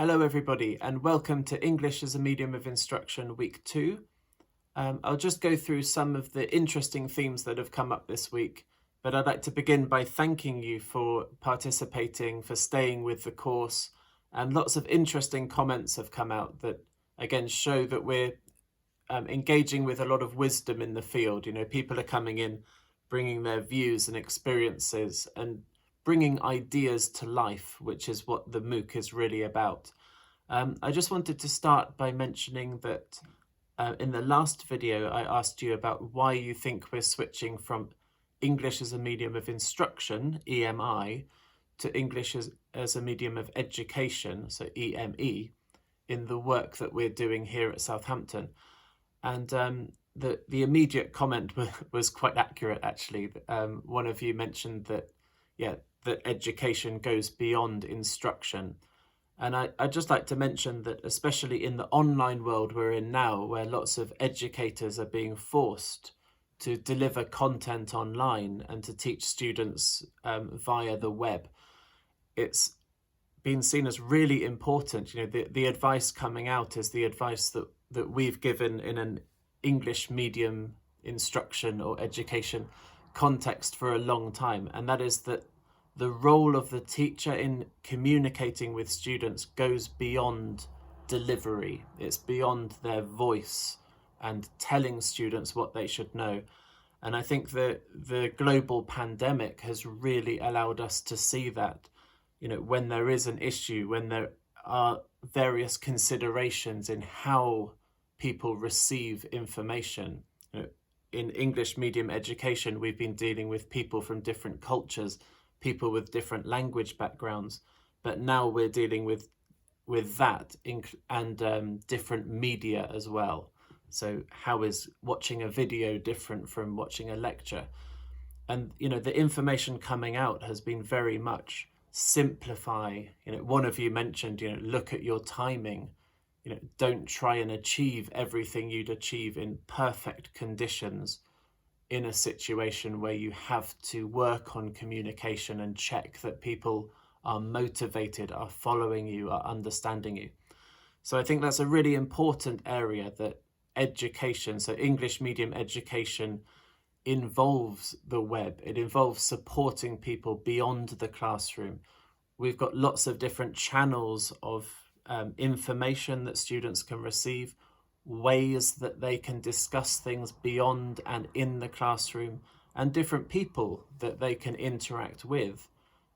Hello everybody and welcome to English as a Medium of Instruction Week 2. I'll just go through some of the interesting themes that have come up this week, but I'd like to begin by thanking you for participating, for staying with the course, and lots of interesting comments have come out that again show that we're engaging with a lot of wisdom in the field. You know, people are coming in, bringing their views and experiences and bringing ideas to life, which is what the MOOC is really about. I just wanted to start by mentioning that in the last video, I asked you about why you think we're switching from English as a medium of instruction, EMI, to English as a medium of education, so EME, in the work that we're doing here at Southampton. And the immediate comment was quite accurate, actually. One of you mentioned that, that education goes beyond instruction. And I'd just like to mention that especially in the online world we're in now, where lots of educators are being forced to deliver content online and to teach students via the web, it's been seen as really important. You know, the advice coming out is the advice that we've given in an English medium instruction or education context for a long time, and that is that the role of the teacher in communicating with students goes beyond delivery. It's beyond their voice and telling students what they should know. And I think that the global pandemic has really allowed us to see that, you know, when there is an issue, when there are various considerations in how people receive information. You know, in English medium education, we've been dealing with people from different cultures, people with different language backgrounds, but now we're dealing with that and different media as well. So how is watching a video different from watching a lecture? And you know, the information coming out has been very much simplify. You know, one of you mentioned, you know, look at your timing. You know, don't try and achieve everything you'd achieve in perfect conditions in a situation where you have to work on communication and check that people are motivated, are following you, are understanding you. So I think that's a really important area, that education, so English medium education, involves the web. It involves supporting people beyond the classroom. We've got lots of different channels of information that students can receive, ways that they can discuss things beyond and in the classroom, and different people that they can interact with.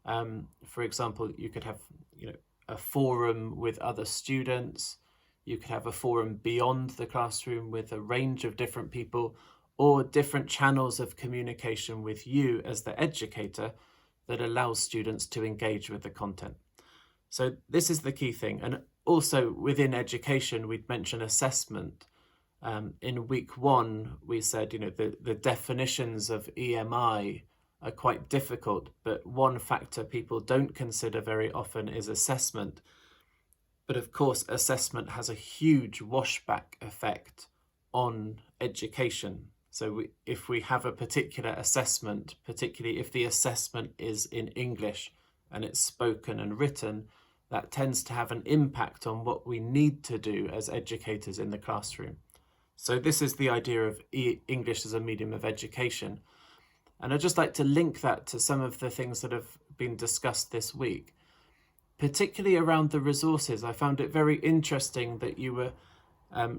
For example, you could have, you know, a forum with other students. You could have a forum beyond the classroom with a range of different people, or different channels of communication with you as the educator that allows students to engage with the content. So this is the key thing. And also within education, we'd mention assessment. In week 1, we said, you know, the definitions of EMI are quite difficult, but one factor people don't consider very often is assessment. But of course, assessment has a huge washback effect on education. So if we have a particular assessment, particularly if the assessment is in English and it's spoken and written, that tends to have an impact on what we need to do as educators in the classroom. So this is the idea of English as a medium of education. And I'd just like to link that to some of the things that have been discussed this week, particularly around the resources. I found it very interesting that you were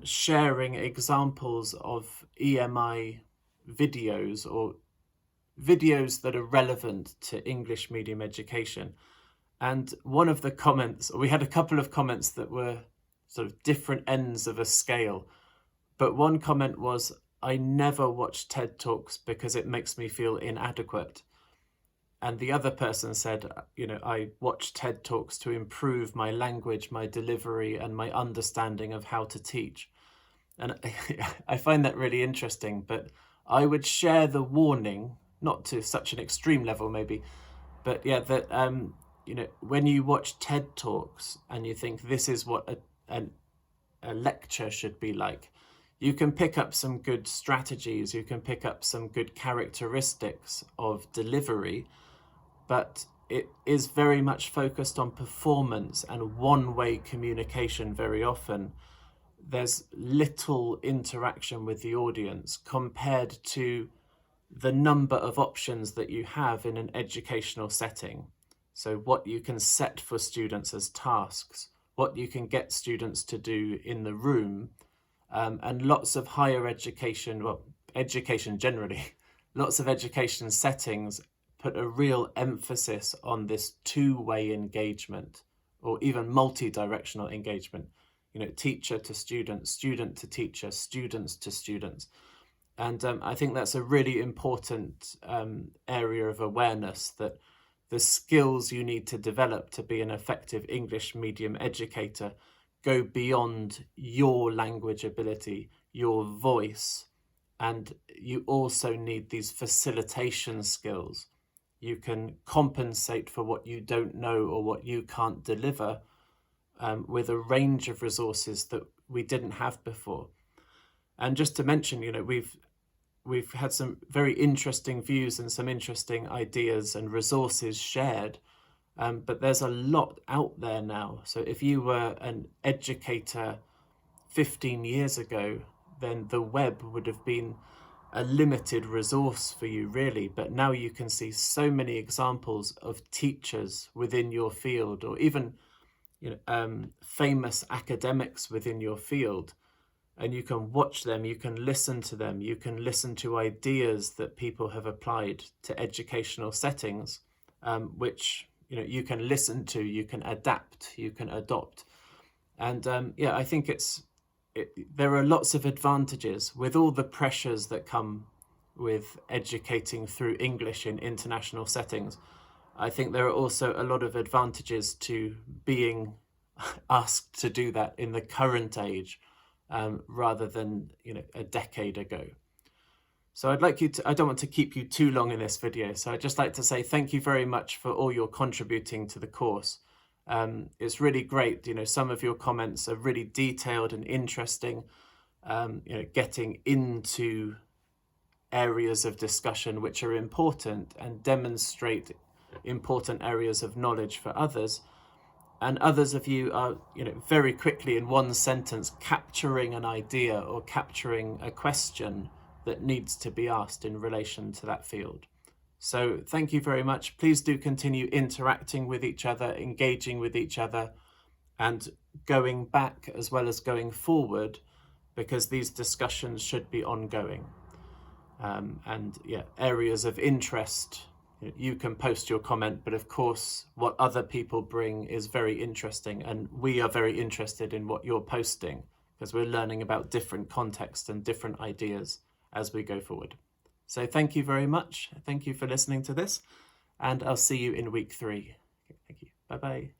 sharing examples of EMI videos, or videos that are relevant to English medium education. And one of the comments, we had a couple of comments that were sort of different ends of a scale, but one comment was, I never watch TED Talks because it makes me feel inadequate. And the other person said, you know, I watch TED Talks to improve my language, my delivery, and my understanding of how to teach. And I find that really interesting, but I would share the warning, not to such an extreme level maybe, but yeah, that you know, when you watch TED Talks and you think this is what a lecture should be like, you can pick up some good strategies, you can pick up some good characteristics of delivery, but it is very much focused on performance and one-way communication very often. There's little interaction with the audience compared to the number of options that you have in an educational setting. So what you can set for students as tasks, what you can get students to do in the room, and lots of higher education, well, education generally, lots of education settings put a real emphasis on this two-way engagement, or even multi-directional engagement. You know, teacher to student, student to teacher, students to students. And I think that's a really important area of awareness, that the skills you need to develop to be an effective English medium educator go beyond your language ability, your voice, and you also need these facilitation skills. You can compensate for what you don't know or what you can't deliver with a range of resources that we didn't have before. And just to mention, you know, we've had some very interesting views and some interesting ideas and resources shared, but there's a lot out there now. So if you were an educator 15 years ago, then the web would have been a limited resource for you, really. But now you can see so many examples of teachers within your field, or even famous academics within your field, and you can watch them, you can listen to them, you can listen to ideas that people have applied to educational settings, which you can listen to, you can adapt, you can adopt. And I think there are lots of advantages with all the pressures that come with educating through English in international settings. I think there are also a lot of advantages to being asked to do that in the current age, rather than a decade ago. So I don't want to keep you too long in this video, so I'd just like to say thank you very much for all your contributing to the course. It's really great, some of your comments are really detailed and interesting, getting into areas of discussion which are important and demonstrate important areas of knowledge for others. And others of you are, very quickly in one sentence capturing an idea or capturing a question that needs to be asked in relation to that field. So thank you very much. Please do continue interacting with each other, engaging with each other, and going back as well as going forward, because these discussions should be ongoing. Areas of interest, you can post your comment, but of course what other people bring is very interesting, and we are very interested in what you're posting, because we're learning about different contexts and different ideas as we go forward. So thank you very much. Thank you for listening to this, and I'll see you in week 3. Thank you. Bye-bye.